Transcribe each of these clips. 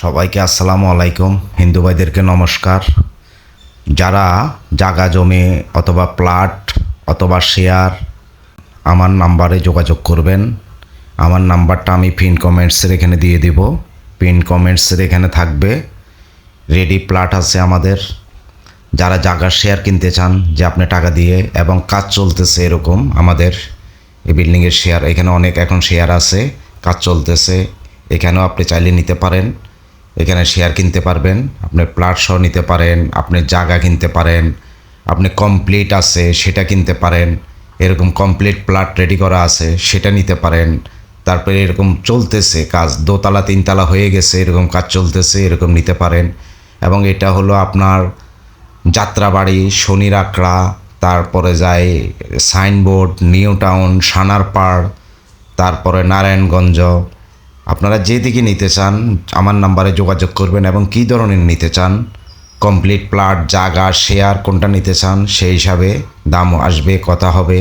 সবাইকে আসসালামু আলাইকুম। হিন্দু ভাইদেরকে নমস্কার। যারা জায়গা জমি অথবা প্লট অথবা শেয়ার আমার নাম্বারে যোগাযোগ করবেন। আমার নাম্বারটা আমি পিন কমেন্টসের এখানে দিয়ে দিব। পিন কমেন্টসের এখানে থাকবে। রেডি প্লট আছে আমাদের। যারা জায়গার শেয়ার কিনতে চান যে আপনি টাকা দিয়ে এবং কাজ চলতেছে এরকম আমাদের এই বিল্ডিংয়ের শেয়ার এখানে অনেক এখন শেয়ার আছে, কাজ চলতেছে। এখানেও আপনি চাইলে নিতে পারেন। এখানে শেয়ার কিনতে পারবেন, আপনি প্লট সহ নিতে পারেন, আপনি জায়গা কিনতে পারেন, আপনি কমপ্লিট আছে সেটা কিনতে পারেন, এরকম কমপ্লিট প্লট রেডি করা আছে সেটা নিতে পারেন। তারপরে এরকম চলতেছে কাজ, দোতলা তিনতলা হয়ে গেছে এরকম কাজ চলতেছে, এরকম নিতে পারেন। এবং এটা হলো আপনার যাত্রাবাড়ি, শনির আখড়া, তারপরে যায় সাইনবোর্ড, নিউ টাউন, সানারপাড়, তারপরে নারায়ণগঞ্জ। আপনারা যেদিকে নিতে চান আমার নাম্বারে যোগাযোগ করবেন এবং কী ধরনের নিতে চান, কমপ্লিট প্লট, জায়গা, শেয়ার কোনটা নিতে চান সেই হিসাবে দামও আসবে, কথা হবে।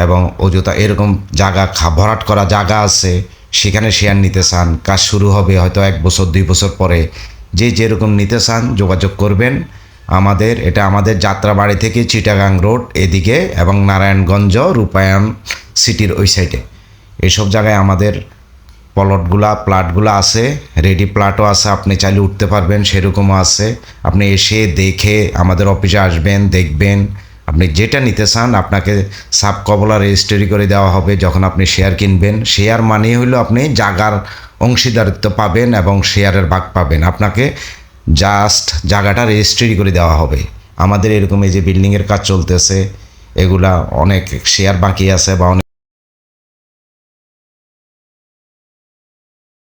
এবং অযথা এরকম জায়গা ভরাট করা জায়গা আছে সেখানে শেয়ার নিতে চান, কাজ শুরু হবে হয়তো 1 বছর 2 বছর পরে, যে যেরকম নিতে চান যোগাযোগ করবেন। এটা আমাদের যাত্রাবাড়ি থেকে চিটাগাং রোড এদিকে এবং নারায়ণগঞ্জ রূপায়ণ সিটির ওই সাইডে এসব জায়গায় আমাদের প্লটগুলো আছে। রেডি প্লটও আছে, আপনি চাইলে উঠতে পারবেন সেরকমও আছে। আপনি এসে দেখে আমাদের অফিসে আসবেন, দেখবেন। আপনি যেটা নিতে চান আপনাকে সাব কবলা রেজিস্ট্রি করে দেওয়া হবে যখন আপনি শেয়ার কিনবেন। শেয়ার মানে হলো আপনি জায়গার অংশীদারিত্ব পাবেন এবং শেয়ারের ভাগ পাবেন। আপনাকে জাস্ট জায়গাটা রেজিস্ট্রি করে দেওয়া হবে। আমাদের এরকম এই যে বিল্ডিংয়ের কাজ চলতেছে, এগুলা অনেক শেয়ার বাকি আছে বা অনেক